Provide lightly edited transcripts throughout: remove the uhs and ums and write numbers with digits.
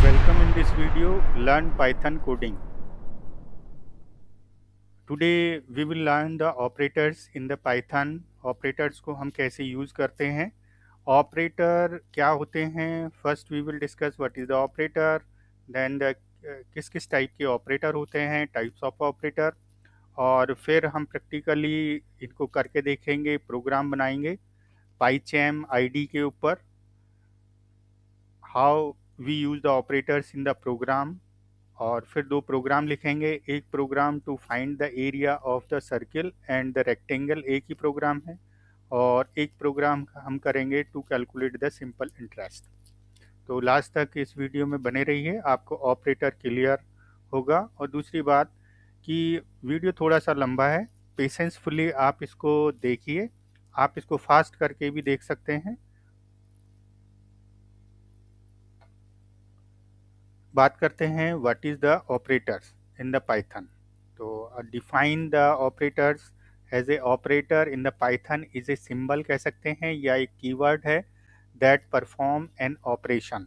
Welcome in this video, learn Python coding. Today we will learn the operators in the Python. Operators को हम कैसे use करते हैं, operator क्या होते हैं. First we will discuss what is the operator, then the किस किस टाइप के ऑपरेटर होते हैं, टाइप्स ऑफ ऑपरेटर, और फिर हम प्रैक्टिकली इनको करके देखेंगे, प्रोग्राम बनाएंगे पाईचैम आईडी के ऊपर. How we use the operators in the program. और फिर दो प्रोग्राम लिखेंगे, एक program to find the area of the circle and the rectangle, एक ही प्रोग्राम है, और एक प्रोग्राम हम करेंगे to calculate the simple interest. तो लास्ट तक इस वीडियो में बने रहिए, आपको ऑपरेटर क्लियर होगा. और दूसरी बात कि वीडियो थोड़ा सा लंबा है, पेशेंसफुली आप इसको देखिए. आप इसको फास्ट करके भी देख सकते हैं. बात करते हैं what is the operators in the Python. तो define the operators as a operator in the Python is a symbol कह सकते हैं या एक कीवर्ड है दैट परफॉर्म एन ऑपरेशन.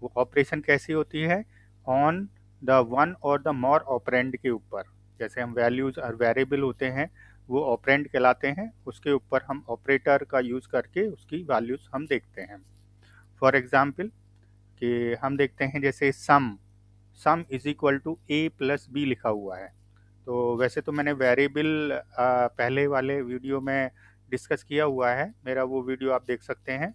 वो ऑपरेशन कैसी होती है, on the one or the more operand के ऊपर. जैसे हम वैल्यूज और वेरिएबल होते हैं वो ऑपरेंड कहलाते हैं, उसके ऊपर हम ऑपरेटर का यूज करके उसकी वैल्यूज हम देखते हैं. फॉर एग्जाम्पल कि हम देखते हैं जैसे sum is equal to a plus b लिखा हुआ है. तो वैसे तो मैंने वेरिएबल पहले वाले वीडियो में डिस्कस किया हुआ है, मेरा वो वीडियो आप देख सकते हैं.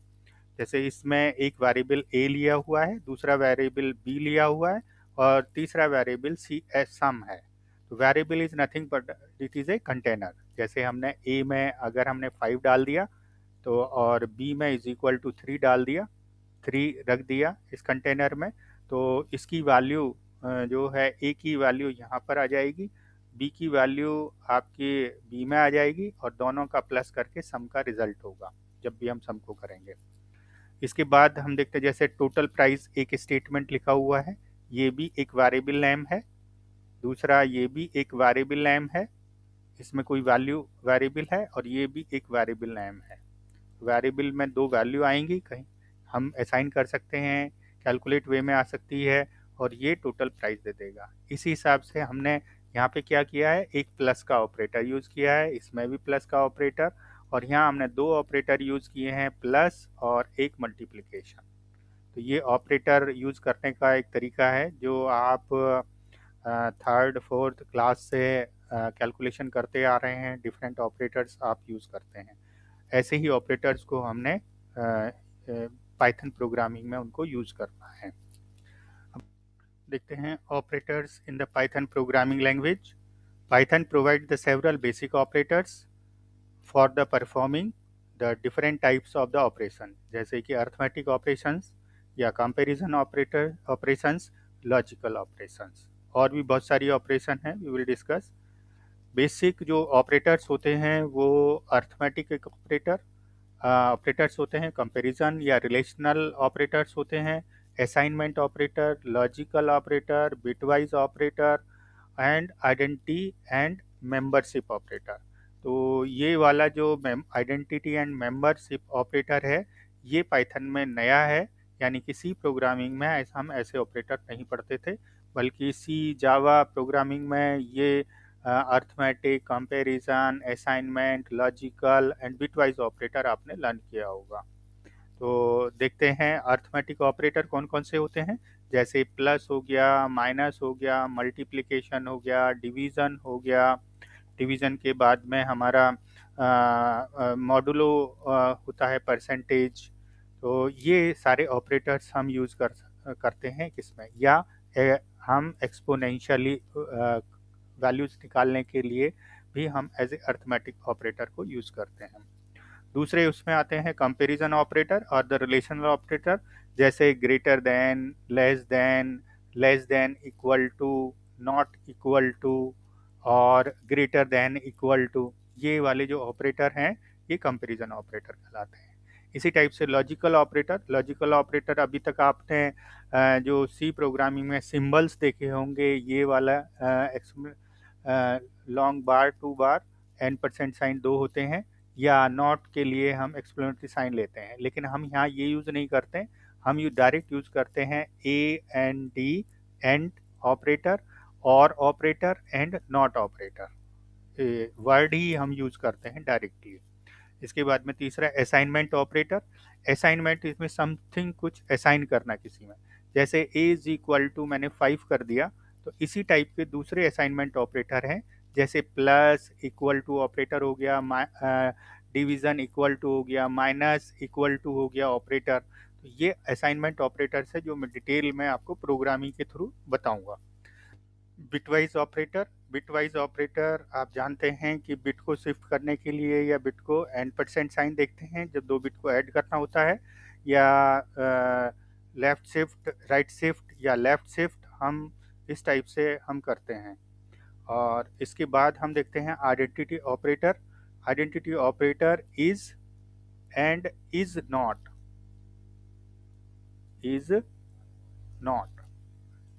जैसे इसमें एक वेरिएबल ए लिया हुआ है, दूसरा वेरिएबल बी लिया हुआ है, और तीसरा वेरिएबल सी एस सम है. तो variable is nothing but it is a container. जैसे हमने ए में अगर हमने 5 डाल दिया तो, और बी में इज इक्वल टू 3 डाल दिया, 3 रख दिया इस कंटेनर में, तो इसकी वैल्यू जो है ए की वैल्यू यहाँ पर आ जाएगी, बी की वैल्यू आपकी बी में आ जाएगी, और दोनों का प्लस करके सम का रिजल्ट होगा जब भी हम सम को करेंगे. इसके बाद हम देखते हैं जैसे टोटल प्राइस एक स्टेटमेंट लिखा हुआ है, ये भी एक वेरिएबल नेम है, दूसरा ये भी एक वेरिएबल नेम है, इसमें कोई वैल्यू वेरिएबल है, और ये भी एक वेरिएबल नेम है. वेरिएबल में दो वैल्यू आएंगी, कहीं हम असाइन कर सकते हैं, कैलकुलेट वे में आ सकती है, और ये टोटल प्राइस दे देगा. इसी हिसाब से हमने यहाँ पे क्या किया है, एक प्लस का ऑपरेटर यूज़ किया है, इसमें भी प्लस का ऑपरेटर, और यहाँ हमने दो ऑपरेटर यूज़ किए हैं, प्लस और एक मल्टीप्लिकेशन. तो ये ऑपरेटर यूज़ करने का एक तरीका है जो आप थर्ड फोर्थ क्लास से कैलकुलेशन करते आ रहे हैं. डिफरेंट ऑपरेटर्स आप यूज़ करते हैं, ऐसे ही ऑपरेटर्स को हमने पाइथन प्रोग्रामिंग में उनको यूज़ करना है. देखते हैं operators in the Python programming language. Python provide the several basic operators for the performing the different types of the operation, जैसे कि अर्थमेटिक ऑपरेशंस या कंपैरिजन ऑपरेशंस, लॉजिकल ऑपरेशंस, और भी बहुत सारी ऑपरेशन हैं, वी विल डिस्कस. बेसिक जो operators होते हैं वो अर्थमेटिक एक ऑपरेटर्स होते हैं, कंपैरिजन या रिलेशनल ऑपरेटर्स होते हैं, assignment operator, logical operator, bitwise operator, and identity and membership operator. तो ये वाला जो आइडेंटिटी एंड मेंबरशिप ऑपरेटर है ये पाइथन में नया है, यानी कि सी प्रोग्रामिंग में ऐसा हम ऐसे ऑपरेटर नहीं पढ़ते थे, बल्कि सी जावा प्रोग्रामिंग में ये arithmetic, comparison, assignment, logical and bitwise operator आपने लर्न किया होगा. तो देखते हैं अर्थमेटिक ऑपरेटर कौन कौन से होते हैं. जैसे प्लस हो गया, माइनस हो गया, मल्टीप्लिकेशन हो गया, डिवीज़न हो गया. डिवीज़न के बाद में हमारा मॉडुलो होता है, परसेंटेज. तो ये सारे ऑपरेटर्स हम यूज़ करते हैं किसमें, या हम एक्सपोनेंशियली वैल्यूज़ निकालने के लिए भी हम एज ए अर्थमेटिक ऑपरेटर को यूज़ करते हैं. दूसरे उसमें आते हैं कंपैरिजन ऑपरेटर और द रिलेशनल ऑपरेटर, जैसे greater than, less than, equal to, not equal to, और ग्रेटर देन, इक्वल टू. ये वाले जो ऑपरेटर हैं ये कंपैरिजन ऑपरेटर कहलाते हैं. इसी टाइप से लॉजिकल ऑपरेटर अभी तक आपने जो सी प्रोग्रामिंग में सिंबल्स देखे होंगे, ये वाला लॉन्ग बार, 2 बार, % साइन 2 होते हैं, या नॉट के लिए हम एक्सक्लेमेटरी साइन लेते हैं, लेकिन हम यहाँ ये यूज़ नहीं करते हैं. हम डायरेक्ट यूज करते हैं A N D, and operator, or operator and not operator, word ही हम यूज करते हैं डायरेक्टली। इसके बाद में तीसरा असाइनमेंट ऑपरेटर। असाइनमेंट इसमें समथिंग कुछ असाइन करना किसी में, जैसे ए इज इक्वल टू मैंने 5 कर दिया, तो इसी टाइप के दूसरे असाइनमेंट ऑपरेटर हैं, जैसे प्लस इक्वल टू ऑपरेटर हो गया, डिवीजन इक्वल टू हो गया, माइनस इक्वल टू हो गया ऑपरेटर। तो ये असाइनमेंट ऑपरेटर्स है जो मैं डिटेल में आपको प्रोग्रामिंग के थ्रू बताऊंगा। Bitwise operator. बिटवाइज ऑपरेटर आप जानते हैं कि बिट को शिफ्ट करने के लिए या बिट को एंड परसेंट साइन देखते हैं जब दो बिट को ऐड करना होता है, या लेफ्ट शिफ्ट, राइट शिफ्ट या लेफ्ट शिफ्ट, हम इस टाइप से हम करते हैं। और इसके बाद हम देखते हैं identity operator. Identity operator is and is not. Is not,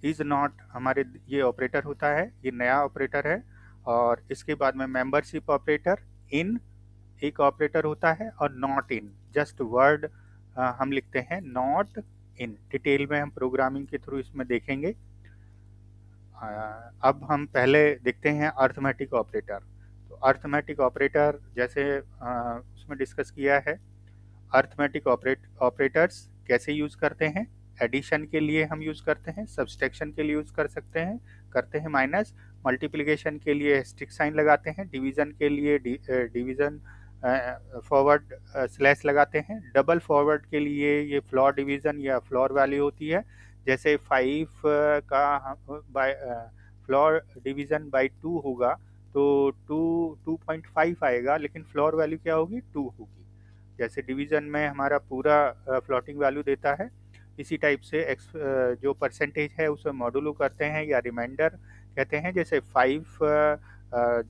is not हमारे ये ऑपरेटर होता है, ये नया ऑपरेटर है। और इसके बाद में मेंबरशिप ऑपरेटर, इन एक ऑपरेटर होता है, और नॉट इन, जस्ट वर्ड हम लिखते हैं नॉट इन। डिटेल में हम प्रोग्रामिंग के थ्रू इसमें देखेंगे। अब हम पहले देखते हैं अर्थमेटिक ऑपरेटर। तो अर्थमेटिक ऑपरेटर जैसे उसमें डिस्कस किया है, अर्थमेटिक ऑपरेटर्स कैसे यूज करते हैं। एडिशन के लिए हम यूज करते हैं, सब्सट्रैक्शन के लिए यूज कर सकते हैं, करते हैं माइनस, मल्टीप्लिकेशन के लिए स्टिक साइन लगाते हैं, डिवीजन के लिए डिवीजन फॉरवर्ड स्लैश लगाते हैं, डबल फॉरवर्ड के लिए ये फ्लोर डिवीजन या फ्लोर वैल्यू होती है, जैसे 5 का बाय फ्लोर डिवीजन बाय 2 होगा तो 2.5 आएगा, लेकिन फ्लोर वैल्यू क्या होगी, 2 होगी। जैसे डिवीजन में हमारा पूरा फ्लोटिंग वैल्यू देता है, इसी टाइप से जो परसेंटेज है उसे मॉडुलो करते हैं या रिमाइंडर कहते हैं। जैसे 5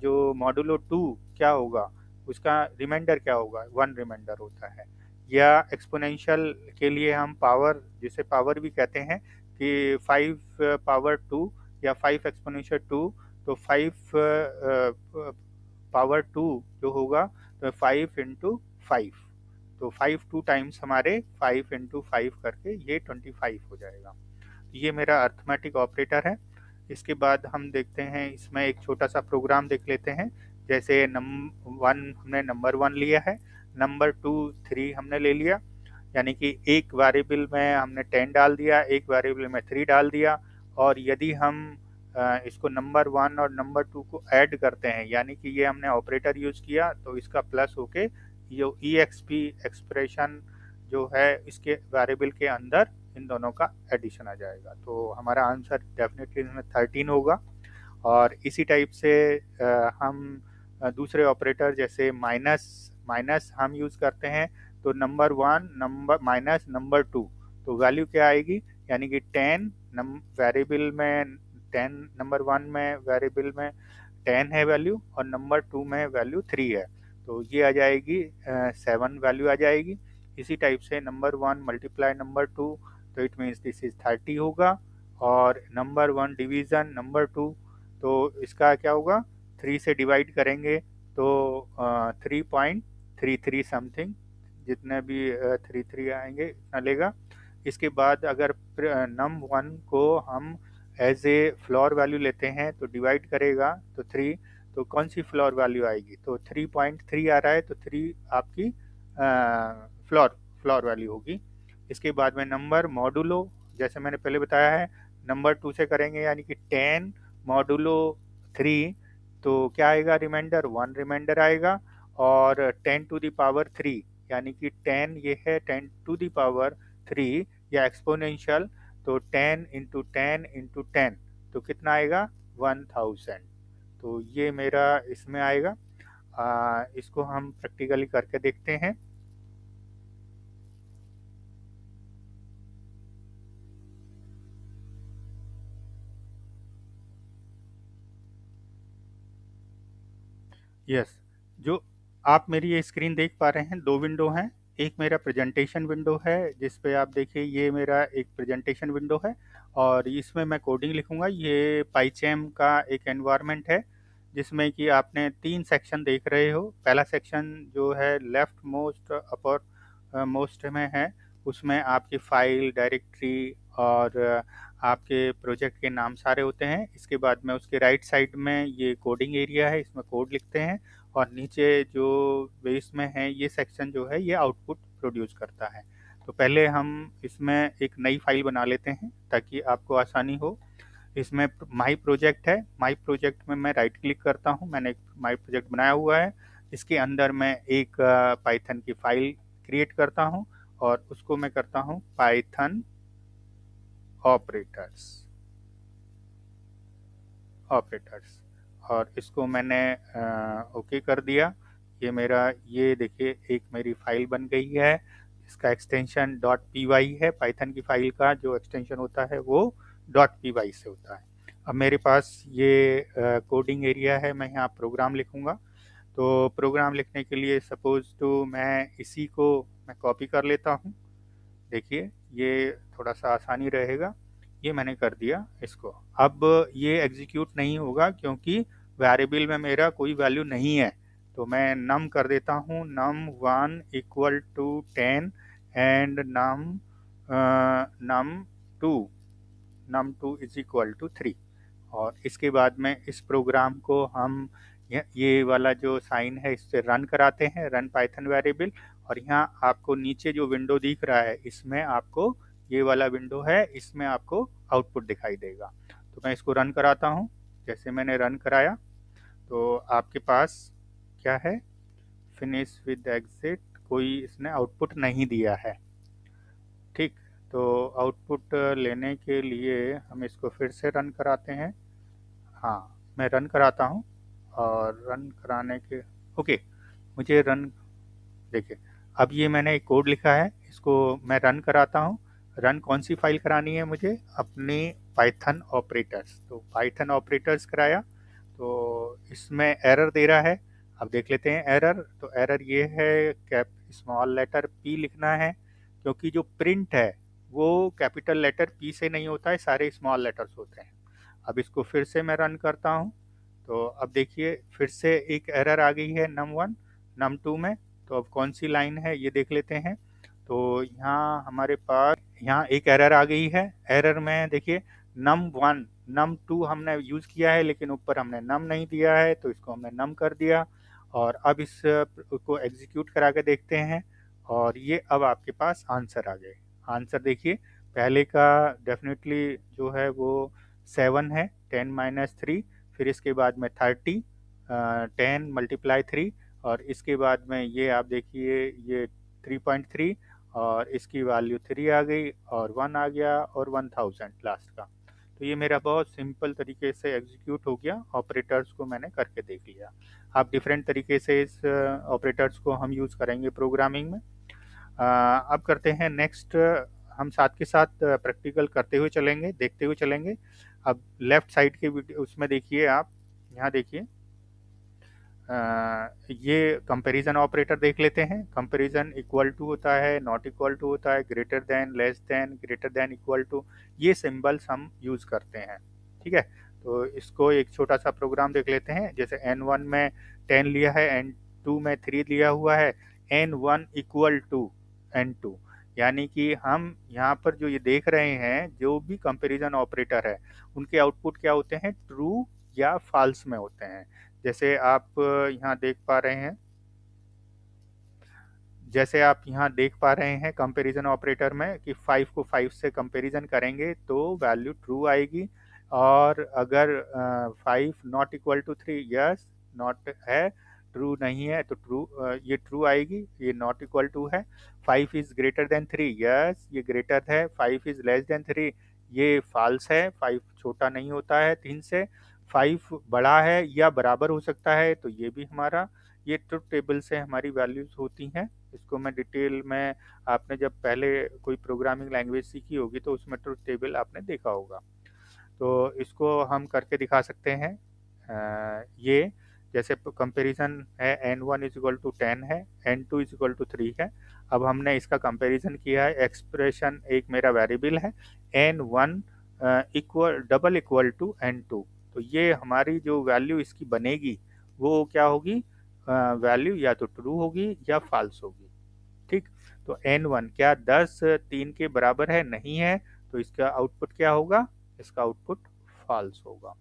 जो मॉडुलो 2 क्या होगा, उसका रिमाइंडर क्या होगा, 1 रिमाइंडर होता है। या एक्सपोनेंशियल के लिए हम पावर, जिसे पावर भी कहते हैं, कि 5 पावर 2 या 5 एक्सपोनेंशियल 2, तो 5 पावर 2 जो होगा तो 5 इंटू 5, तो 5 2 टाइम्स हमारे 5 इंटू 5 करके ये 25 हो जाएगा। ये मेरा अर्थमेटिक ऑपरेटर है। इसके बाद हम देखते हैं, इसमें एक छोटा सा प्रोग्राम देख लेते हैं। जैसे हमने नंबर 1 लिया है, नंबर 2 3 हमने ले लिया, यानी कि एक वेरिएबल में हमने 10 डाल दिया, एक वेरिएबल में 3 डाल दिया। और यदि हम इसको नंबर 1 और नंबर 2 को ऐड करते हैं, यानी कि ये हमने ऑपरेटर यूज किया, तो इसका प्लस होके ये EXP एक्सप्रेशन जो है इसके वेरिएबल के अंदर इन दोनों का एडिशन आ जाएगा। तो हमारा आंसर डेफिनेटली इसमें 13 होगा। और इसी टाइप से हम दूसरे ऑपरेटर जैसे माइनस हम यूज करते हैं, तो नंबर 1 नंबर माइनस नंबर 2, तो वैल्यू क्या आएगी, यानी कि 10 वेरिएबल में 10, नंबर 1 में वेरिएबल में 10 है वैल्यू, और नंबर 2 में वैल्यू 3 है, तो ये आ जाएगी 7 वैल्यू आ जाएगी। इसी टाइप से नंबर 1 मल्टीप्लाई नंबर 2, तो इट मीन्स दिस इज 30 होगा। और नंबर 1 डिवीजन नंबर 2, तो इसका क्या होगा, 3 से डिवाइड करेंगे तो 3.33 समथिंग, जितने भी 33 आएंगे इतना लेगा। इसके बाद अगर नम 1 को हम एज ए फ्लोर वैल्यू लेते हैं तो डिवाइड करेगा तो 3, तो कौन सी फ्लोर वैल्यू आएगी, तो 3.3 आ रहा है, तो 3 आपकी फ्लोर वैल्यू होगी। इसके बाद में नंबर मॉडुलो, जैसे मैंने पहले बताया है, नंबर 2 से करेंगे, यानी कि 10 मॉडुलो 3, तो क्या आएगा, रिमाइंडर 1 रिमाइंडर आएगा। और 10 टू द पावर 3, यानी कि 10 ये है 10 टू द पावर 3 या एक्सपोनेंशियल, तो 10 इंटू 10 इंटू 10, तो कितना आएगा, 1000। तो ये मेरा इसमें आएगा। इसको हम प्रैक्टिकली करके देखते हैं। यस, जो आप मेरी ये स्क्रीन देख पा रहे हैं, 2 विंडो हैं। एक मेरा प्रेजेंटेशन विंडो है, जिस पे आप देखिए ये मेरा एक प्रेजेंटेशन विंडो है, और इसमें मैं कोडिंग लिखूंगा। ये पाइचैम का एक एनवायरनमेंट है, जिसमें कि आपने 3 सेक्शन देख रहे हो। पहला सेक्शन जो है लेफ्ट मोस्ट अपर मोस्ट में है, उसमें आपकी फाइल, डायरेक्टरी और आपके प्रोजेक्ट के नाम सारे होते हैं। इसके बाद में उसके राइट साइड में ये कोडिंग एरिया है, इसमें कोड लिखते हैं, और नीचे जो बेस में है ये सेक्शन जो है ये आउटपुट प्रोड्यूस करता है। तो पहले हम इसमें एक नई फाइल बना लेते हैं ताकि आपको आसानी हो। इसमें माई प्रोजेक्ट है, माई प्रोजेक्ट में मैं राइट क्लिक करता हूँ, मैंने एक माई प्रोजेक्ट बनाया हुआ है। इसके अंदर मैं एक पाइथन की फाइल क्रिएट करता हूँ और उसको मैं करता हूँ पाइथन ऑपरेटर्स ऑपरेटर्स और इसको मैंने ओके कर दिया। ये मेरा, ये देखिए एक मेरी फाइल बन गई है। इसका एक्सटेंशन .py है, पाइथन की फाइल का जो एक्सटेंशन होता है वो .py से होता है। अब मेरे पास ये कोडिंग एरिया है, मैं यहाँ प्रोग्राम लिखूँगा। तो प्रोग्राम लिखने के लिए सपोज टू मैं इसी को मैं कॉपी कर लेता हूँ। देखिए ये थोड़ा सा आसानी रहेगा। ये मैंने कर दिया इसको। अब ये एग्जीक्यूट नहीं होगा क्योंकि वेरिएबल में मेरा कोई वैल्यू नहीं है। तो मैं नम कर देता हूँ, num1 equal to 10 and num2 is equal to 3। और इसके बाद में इस प्रोग्राम को हम ये वाला जो साइन है इससे रन कराते हैं, रन पाइथन वेरिएबल। और यहाँ आपको नीचे जो विंडो दिख रहा है इसमें आपको, ये वाला विंडो है, इसमें आपको आउटपुट दिखाई देगा। तो मैं इसको रन कराता हूँ। जैसे मैंने रन कराया तो आपके पास क्या है, फिनिश विद एग्जिट, कोई इसने आउटपुट नहीं दिया है। ठीक, तो आउटपुट लेने के लिए हम इसको फिर से रन कराते हैं। हाँ, मैं रन कराता हूँ और रन कराने के ओके मुझे रन, देखिए अब ये मैंने एक कोड लिखा है, इसको मैं रन कराता हूँ। रन कौन सी फाइल करानी है मुझे, अपनी पाइथन ऑपरेटर्स। तो पाइथन ऑपरेटर्स कराया तो इसमें एरर दे रहा है। अब देख लेते हैं एरर। तो एरर ये है, कैप स्मॉल लेटर पी लिखना है क्योंकि जो प्रिंट है वो कैपिटल लेटर पी से नहीं होता है, सारे स्मॉल लेटर्स होते हैं। अब इसको फिर से मैं रन करता हूँ तो अब देखिए फिर से एक एरर आ गई है num1 num2 में। तो अब कौन सी लाइन है ये देख लेते हैं। तो यहाँ हमारे पास यहाँ एक एरर आ गई है। एरर में देखिए num1 num2 हमने यूज़ किया है लेकिन ऊपर हमने num नहीं दिया है, तो इसको हमने num कर दिया। और अब इस को एग्जीक्यूट करा के देखते हैं और ये अब आपके पास आंसर आ गए। आंसर देखिए, पहले का डेफिनेटली जो है वो 7 है, 10 माइनस 3, फिर इसके बाद में 30, 10 मल्टीप्लाई 3, और इसके बाद में ये आप देखिए ये 3.3 और इसकी वैल्यू 3 आ गई और 1 आ गया और 1000 लास्ट का। तो ये मेरा बहुत सिंपल तरीके से एग्जीक्यूट हो गया। ऑपरेटर्स को मैंने करके देख लिया। आप डिफरेंट तरीके से इस ऑपरेटर्स को हम यूज़ करेंगे प्रोग्रामिंग में। अब करते हैं नेक्स्ट, हम साथ के साथ प्रैक्टिकल करते हुए चलेंगे, देखते हुए चलेंगे। अब लेफ्ट साइड के वीडियो उसमें देखिए, आप यहाँ देखिए ये कंपैरिजन ऑपरेटर देख लेते हैं। कंपैरिजन इक्वल टू होता है, नॉट इक्वल टू होता है, greater than, less than, greater than, equal to, ये सिंबल्स हम यूज़ करते हैं। ठीक है, तो इसको एक छोटा सा प्रोग्राम देख लेते हैं। जैसे n1 में 10 लिया है, n2 में 3 लिया हुआ है, n1 इक्वल टू n2, यानी कि हम यहाँ पर जो ये देख रहे हैं जो भी कंपैरिजन ऑपरेटर है उनके आउटपुट क्या होते हैं, ट्रू या फॉल्स में होते हैं। जैसे आप यहाँ देख पा रहे हैं, जैसे आप यहाँ देख पा रहे हैं कंपैरिजन ऑपरेटर में कि 5 को 5 से कंपैरिजन करेंगे तो वैल्यू ट्रू आएगी। और अगर 5 नॉट इक्वल टू 3, यस नॉट है, ट्रू नहीं है तो ट्रू, ये ट्रू आएगी, ये नॉट इक्वल टू है। 5 इज ग्रेटर देन 3, यस ये ग्रेटर है। 5 इज लेस देन 3, ये फॉल्स है, 5 छोटा नहीं होता है 3 से। 5 बड़ा है या बराबर हो सकता है, तो ये भी हमारा, ये ट्रुथ टेबल से हमारी वैल्यूज होती हैं। इसको मैं डिटेल में, आपने जब पहले कोई प्रोग्रामिंग लैंग्वेज सीखी होगी तो उसमें ट्रुथ टेबल आपने देखा होगा। तो इसको हम करके दिखा सकते हैं। ये जैसे कंपैरिजन है, n1 इज इक्वल टू 10 है, n2 इज इक्वल टू 3 है। अब हमने इसका कंपैरिजन किया है, एक्सप्रेशन एक मेरा वेरिएबल है n1 equal double equal to n2। तो ये हमारी जो वैल्यू इसकी बनेगी वो क्या होगी, वैल्यू या तो ट्रू होगी या फॉल्स होगी। ठीक, तो N1 क्या 10 3 के बराबर है? नहीं है, तो इसका आउटपुट क्या होगा? इसका आउटपुट फॉल्स होगा।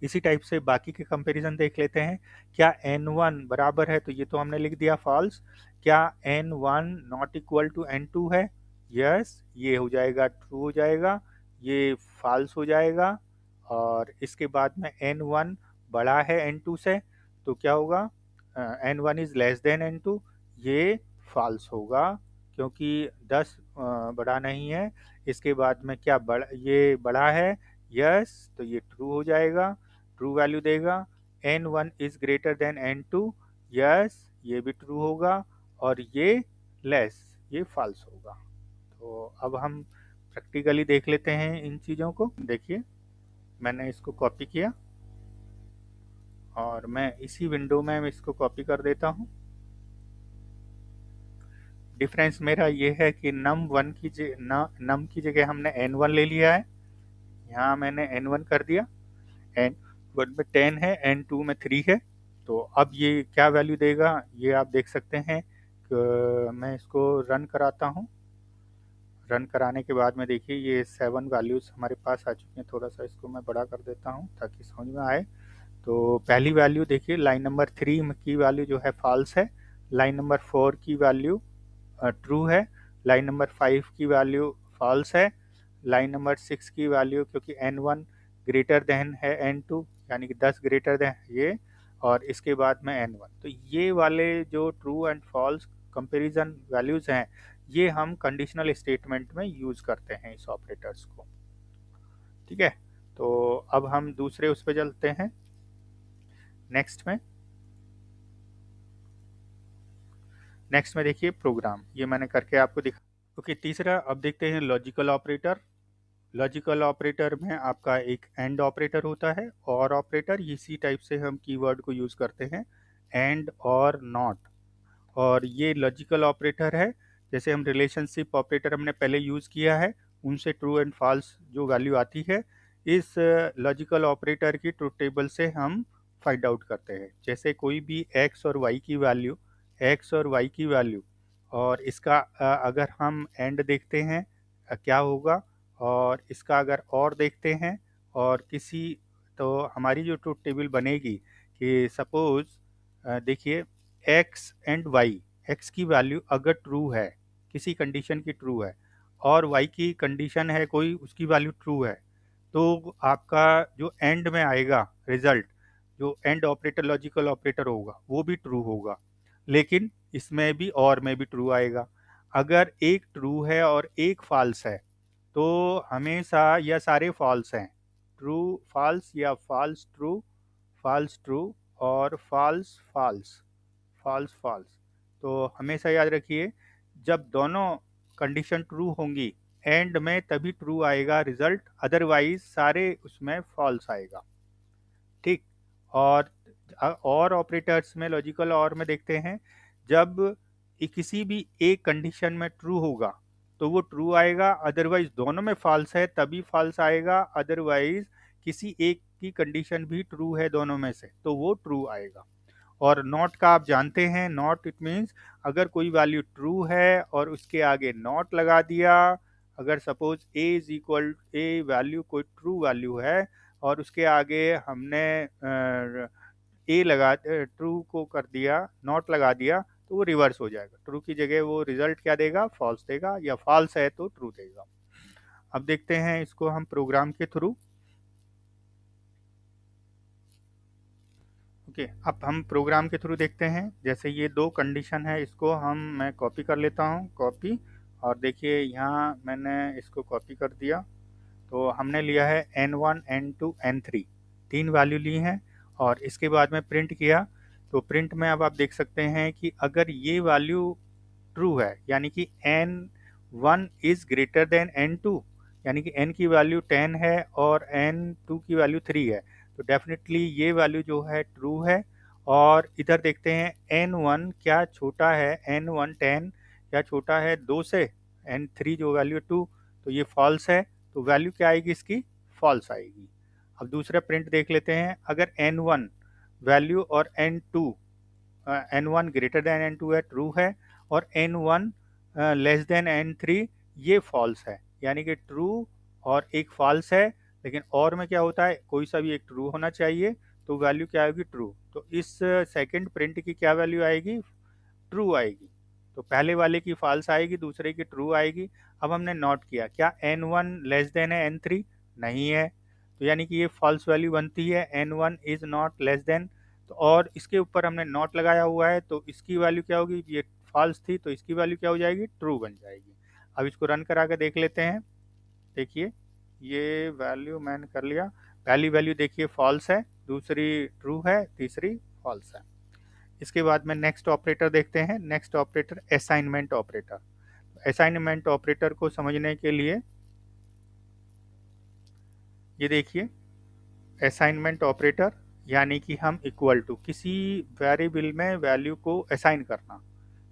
इसी टाइप से बाकी के कंपैरिजन देख लेते हैं। क्या N1 बराबर है? तो ये तो हमने लिख दिया फॉल्स। क्या N1 not equal to N2 है? यस, ये हो जाएगा ट्रू हो जाएगा, ये फॉल्स हो जाएगा। और इसके बाद में N1 बड़ा है N2 से, तो क्या होगा? N1 is less than N2, ये फॉल्स होगा क्योंकि 10 बड़ा नहीं है। इसके बाद में क्या ये बड़ा है? यस, तो ये ट्रू हो जाएगा, ट्रू वैल्यू देगा। N1 is greater than N2, yes, ये भी ट्रू होगा। और ये लेस, ये फॉल्स होगा। तो अब हम प्रैक्टिकली देख लेते हैं इन चीज़ों को। देखिए, मैंने इसको कॉपी किया और मैं इसी विंडो में इसको कॉपी कर देता हूँ। डिफरेंस मेरा ये है कि नम की जगह हमने N1 ले लिया है, यहाँ मैंने N1 कर दिया। N1 में 10 है, N2 में 3 है। तो अब ये क्या वैल्यू देगा ये आप देख सकते हैं। मैं इसको रन कराता हूँ। रन कराने के बाद में देखिए ये 7 वैल्यूज़ हमारे पास आ चुके हैं। थोड़ा सा इसको मैं बड़ा कर देता हूँ ताकि समझ में आए। तो पहली वैल्यू देखिए, लाइन नंबर 3 की वैल्यू जो है फॉल्स है, लाइन नंबर 4 की वैल्यू ट्रू है, लाइन नंबर 5 की वैल्यू फॉल्स है, लाइन नंबर 6 की वैल्यू क्योंकि N1 ग्रेटर देन है N2 यानी कि 10 ग्रेटर देन ये, और इसके बाद में N1। तो ये वाले जो true and false comparison values हैं, ये हम कंडीशनल स्टेटमेंट में यूज़ करते हैं इस ऑपरेटर्स को। ठीक है, तो अब हम दूसरे उस पर चलते हैं, नेक्स्ट में देखिए प्रोग्राम, ये मैंने करके आपको दिखा। ओके, तीसरा अब देखते हैं लॉजिकल ऑपरेटर। लॉजिकल ऑपरेटर में आपका एक एंड ऑपरेटर होता है, और ऑपरेटर इसी टाइप से हम कीवर्ड को यूज़ करते हैं, एंड और नॉट। और ये लॉजिकल ऑपरेटर है, जैसे हम रिलेशनशिप ऑपरेटर हमने पहले यूज़ किया है, उनसे ट्रू एंड फॉल्स जो वैल्यू आती है, इस लॉजिकल ऑपरेटर की ट्रुथ टेबल से हम फाइंड आउट करते हैं। जैसे कोई भी एक्स और वाई की वैल्यू, और इसका अगर हम एंड देखते हैं क्या होगा, और इसका अगर और देखते हैं और किसी, तो हमारी जो ट्रुथ टेबल बनेगी कि सपोज देखिए एक्स एंड वाई, एक्स की वैल्यू अगर ट्रू है, किसी कंडीशन की ट्रू है, और वाई की कंडीशन है कोई, उसकी वैल्यू ट्रू है, तो आपका जो एंड में आएगा रिजल्ट, जो एंड ऑपरेटर लॉजिकल ऑपरेटर होगा, वो भी ट्रू होगा। लेकिन इसमें भी और में भी ट्रू आएगा। अगर एक ट्रू है और एक फॉल्स है, तो हमेशा या सारे फॉल्स हैं, ट्रू फॉल्स या फॉल्स ट्रू और फॉल्स फॉल्स। तो हमेशा याद रखिए, जब दोनों कंडीशन ट्रू होंगी एंड में तभी ट्रू आएगा रिजल्ट, अदरवाइज सारे उसमें फॉल्स आएगा। ठीक, और ऑपरेटर्स में, लॉजिकल और में देखते हैं, जब किसी भी एक कंडीशन में ट्रू होगा तो वो ट्रू आएगा, अदरवाइज दोनों में फॉल्स है तभी फॉल्स आएगा, अदरवाइज किसी एक की कंडीशन भी ट्रू है दोनों में से तो वो ट्रू आएगा। और नॉट का आप जानते हैं, नॉट इट मीन्स अगर कोई वैल्यू ट्रू है और उसके आगे नॉट लगा दिया, अगर सपोज ए वैल्यू कोई ट्रू वैल्यू है और उसके आगे हमने ए लगा ट्रू को कर दिया, नॉट लगा दिया, तो वो रिवर्स हो जाएगा, ट्रू की जगह वो रिजल्ट क्या देगा, फॉल्स देगा, या फॉल्स है तो ट्रू देगा। अब देखते हैं इसको हम प्रोग्राम के थ्रू। ओके, अब हम प्रोग्राम के थ्रू देखते हैं। जैसे ये दो कंडीशन है, इसको मैं कॉपी कर लेता हूँ, कॉपी, और देखिए यहाँ मैंने इसको कॉपी कर दिया। तो हमने लिया है N1 N2 N3, तीन वैल्यू ली हैं, और इसके बाद में प्रिंट किया। तो प्रिंट में अब आप देख सकते हैं कि अगर ये वैल्यू ट्रू है, यानी कि N1 is greater than N2, यानी कि N की वैल्यू 10 है और N2 की वैल्यू 3 है, तो डेफिनेटली ये वैल्यू जो है ट्रू है। और इधर देखते हैं N1 क्या छोटा है, N1 10 क्या छोटा है 2 से, N3 जो वैल्यू 2, तो ये फॉल्स है, तो वैल्यू क्या आएगी इसकी, फॉल्स आएगी। अब दूसरा प्रिंट देख लेते हैं, अगर N1 वैल्यू और N1 ग्रेटर देन N2 है, ट्रू है, और n1 लेस देन n3 ये फॉल्स है, यानी कि ट्रू और एक फॉल्स है। लेकिन और में क्या होता है, कोई सा भी एक ट्रू होना चाहिए, तो वैल्यू क्या आएगी, ट्रू। तो इस सेकंड प्रिंट की क्या वैल्यू आएगी, ट्रू आएगी। तो पहले वाले की फॉल्स आएगी, दूसरे की ट्रू आएगी। अब हमने नोट किया, क्या n1 लेस देन है n3, नहीं है, तो यानी कि ये फॉल्स वैल्यू बनती है, n1 is not less than. तो और इसके ऊपर हमने नॉट लगाया हुआ है, तो इसकी वैल्यू क्या होगी, ये फॉल्स थी तो इसकी वैल्यू क्या हो जाएगी, ट्रू बन जाएगी। अब इसको रन करा के देख लेते हैं। देखिए ये वैल्यू मैंने कर लिया, पहली वैल्यू देखिए फॉल्स है, दूसरी ट्रू है, तीसरी फॉल्स है। इसके बाद में नेक्स्ट ऑपरेटर देखते हैं। Next operator assignment operator. Assignment operator को समझने के लिए ये देखिए, असाइनमेंट ऑपरेटर यानी कि हम इक्वल टू किसी वेरिएबल में वैल्यू को असाइन करना,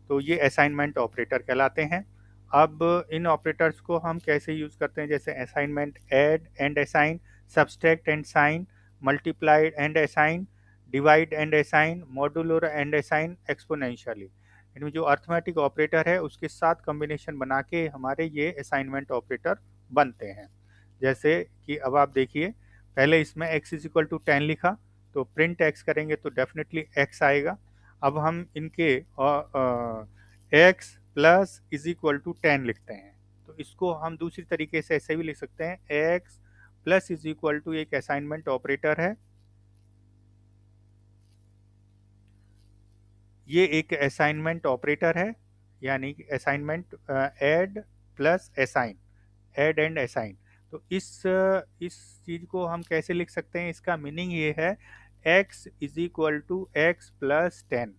तो ये असाइनमेंट ऑपरेटर कहलाते हैं। अब इन ऑपरेटर्स को हम कैसे यूज़ करते हैं, जैसे assignment, add and assign, subtract and sign, multiplied and assign, divide and assign, modular and assign, exponentially. इनमें जो अर्थमेटिक ऑपरेटर है उसके साथ कॉम्बिनेशन बना के हमारे ये असाइनमेंट ऑपरेटर बनते हैं। जैसे कि अब आप देखिए, पहले इसमें x इज इक्वल टू 10 लिखा, तो प्रिंट x करेंगे तो डेफिनेटली x आएगा। अब हम इनके x plus is equal to 10 लिखते हैं, तो इसको हम दूसरी तरीके से ऐसे भी लिख सकते हैं, x plus is equal to एक असाइनमेंट ऑपरेटर है, ये एक असाइनमेंट ऑपरेटर है, यानी कि assignment add plus assign, add and assign. तो इस चीज को हम कैसे लिख सकते हैं, इसका मीनिंग ये है, x is equal to x plus 10,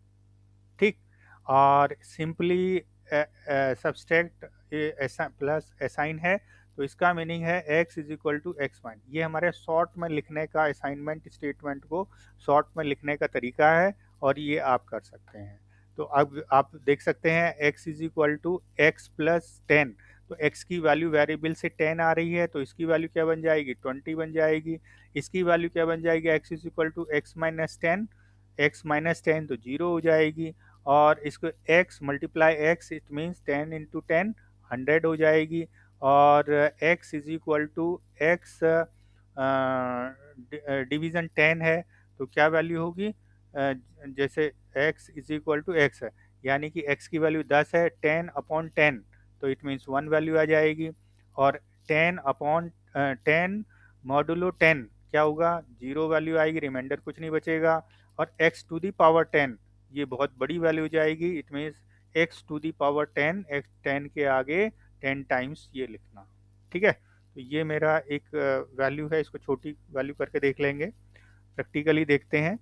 ठीक। और सिंपली सब्सट्रैक्ट प्लस असाइन है, तो इसका मीनिंग है x is equal to x minus. ये हमारे शॉर्ट में लिखने का, असाइनमेंट स्टेटमेंट को शॉर्ट में लिखने का तरीका है, और ये आप कर सकते हैं। तो अब आप देख सकते हैं x is equal to x plus 10, तो x की वैल्यू वेरिएबल से 10 आ रही है, तो इसकी वैल्यू क्या बन जाएगी, 20 बन जाएगी। इसकी वैल्यू क्या बन जाएगी, x is equal to x minus 10, x minus 10 तो जीरो हो जाएगी। और इसको x multiply x, it means 10 into 10 100 हो जाएगी। और x is equal to x division 10 है, तो क्या वैल्यू होगी, जैसे x is equal to x है, यानी कि x की वैल्यू 10 है, 10 अपॉन 10, तो इट मीन्स 1 वैल्यू आ जाएगी। और 10 अपॉन 10 मॉडुलो 10 क्या होगा, 0 वैल्यू आएगी, रिमाइंडर कुछ नहीं बचेगा। और x टू दी पावर 10, ये बहुत बड़ी वैल्यू हो जाएगी, it means x to the power 10, x 10 के आगे 10 टाइम्स ये लिखना, ठीक है। तो ये मेरा एक वैल्यू है, इसको छोटी वैल्यू करके देख लेंगे, प्रैक्टिकली देखते हैं।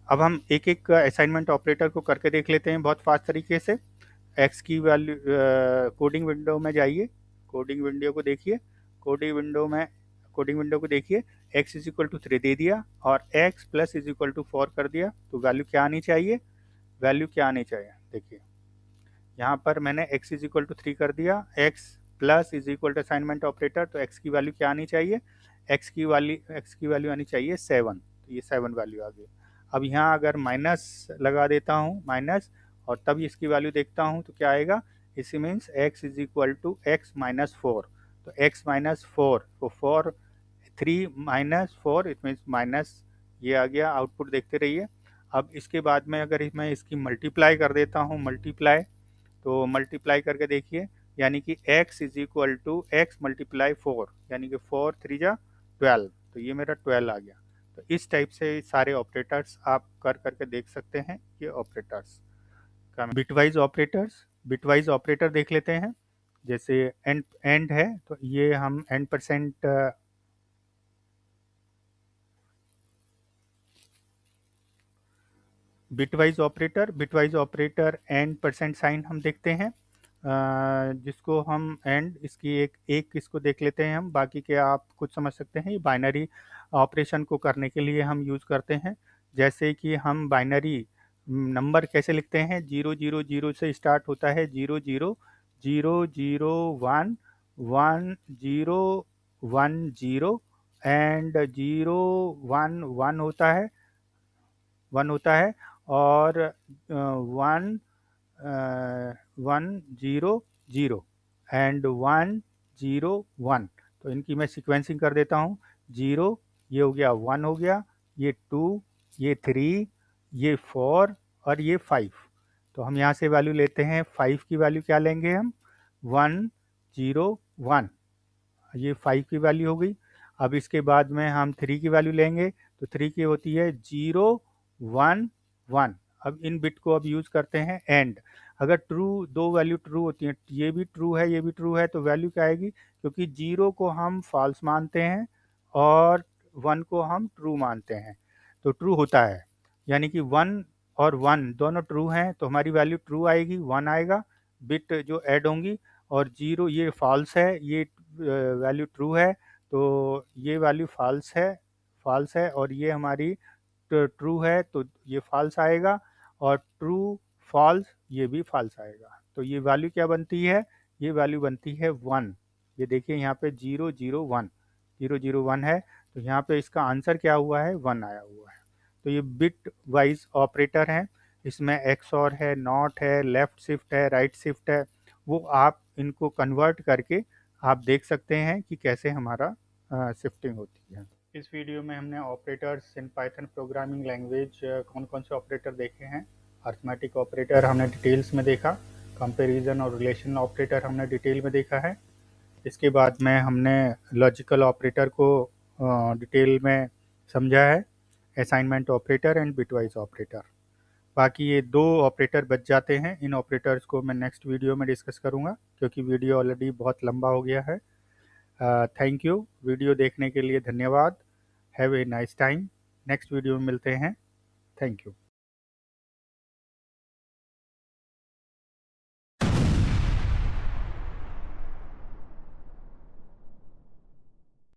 अब हम एक एक असाइनमेंट ऑपरेटर को करके देख लेते हैं बहुत फास्ट तरीके से। एक्स की वैल्यू, कोडिंग विंडो में जाइए, कोडिंग विंडो को देखिए, कोडिंग विंडो को देखिए, x इज इक्वल टू 3 दे दिया और x plus is equal to 4 कर दिया, तो वैल्यू क्या आनी चाहिए, वैल्यू क्या आनी चाहिए, देखिए यहाँ पर मैंने x इज इक्वल टू 3 कर दिया, x plus is equal to assignment operator, तो x की वैल्यू क्या आनी चाहिए, x की वैल्यू आनी चाहिए 7, तो ये 7 वैल्यू आ गई। अब यहाँ अगर माइनस लगा देता हूँ, माइनस, और तब इसकी वैल्यू देखता हूँ तो क्या आएगा, इसी means x is equal to x minus 4, तो x माइनस 4, तो 4 3 माइनस 4, इट मीन्स माइनस, ये आ गया, आउटपुट देखते रहिए। अब इसके बाद में अगर मैं इसकी मल्टीप्लाई कर देता हूँ, मल्टीप्लाई, तो मल्टीप्लाई करके देखिए, यानी कि x is equal to x multiply 4, यानी कि 4 3 जा 12, तो ये मेरा 12 आ गया। तो इस टाइप से सारे ऑपरेटर्स आप कर करके देख सकते हैं, ये ऑपरेटर्स का। बिटवाइज ऑपरेटर देख लेते हैं। जैसे एंड है, तो ये हम and percent, bitwise operator and percent sign हम देखते हैं, जिसको हम एंड, इसकी एक एक इसको देख लेते हैं हम, बाकी के आप कुछ समझ सकते हैं। ये बाइनरी ऑपरेशन को करने के लिए हम यूज़ करते हैं। जैसे कि हम बाइनरी नंबर कैसे लिखते हैं, 0 0 0 से स्टार्ट होता है, 0 0 0 0 1 1 0 1 0 एंड 0 1 1 होता है, 1 होता है, और 1 1 0 0 एंड 1 0 1। तो इनकी मैं सीक्वेंसिंग कर देता हूँ। 0 ये हो गया, 1 हो गया, ये 2, ये 3, ये 4 और ये 5। तो हम यहाँ से वैल्यू लेते हैं। 5 की वैल्यू क्या लेंगे हम? 1 0 1, ये 5 की वैल्यू हो गई। अब इसके बाद में हम 3 की वैल्यू लेंगे, तो 3 की होती है 0 1 1। अब इन बिट को अब यूज़ करते हैं एंड। अगर ट्रू, दो वैल्यू ट्रू होती हैं, ये भी ट्रू है, ये भी ट्रू है, तो वैल्यू क्या आएगी? क्योंकि 0 को हम फॉल्स मानते हैं और 1 को हम ट्रू मानते हैं, तो ट्रू होता है। यानी कि 1 और 1 दोनों ट्रू हैं, तो हमारी वैल्यू ट्रू आएगी, 1 आएगा, बिट जो ऐड होंगी। और 0 ये फॉल्स है, ये वैल्यू ट्रू है, तो ये वैल्यू फॉल्स है और ये हमारी ट्रू है, तो ये फॉल्स आएगा। और ट्रू फॉल्स ये भी फॉल्स आएगा। तो ये वैल्यू क्या बनती है? ये वैल्यू बनती है 1। ये देखिए यहाँ पे 0 0 1, 0 0 1 है, तो यहाँ पे इसका आंसर क्या हुआ है? 1 आया हुआ है। तो ये बिट वाइज ऑपरेटर हैं। इसमें एक्सऑर है, नॉट है, लेफ्ट शिफ्ट है, राइट शिफ्ट है। वो आप इनको कन्वर्ट करके आप देख सकते हैं कि कैसे हमारा शिफ्टिंग होती है। इस वीडियो में हमने operators in Python programming language कौन कौन से ऑपरेटर देखे हैं। अर्थमेटिक ऑपरेटर हमने डिटेल्स में देखा, कंपैरिजन और रिलेशन ऑपरेटर हमने डिटेल में देखा है। इसके बाद में हमने लॉजिकल ऑपरेटर को डिटेल में समझा है, assignment operator and bitwise operator. बाकी ये दो ऑपरेटर बच जाते हैं। इन ऑपरेटर्स को मैं नेक्स्ट वीडियो में डिस्कस करूँगा, क्योंकि वीडियो ऑलरेडी बहुत लंबा हो गया है। थैंक यू, वीडियो देखने के लिए धन्यवाद। Have a nice time. Next video में मिलते हैं। Thank you.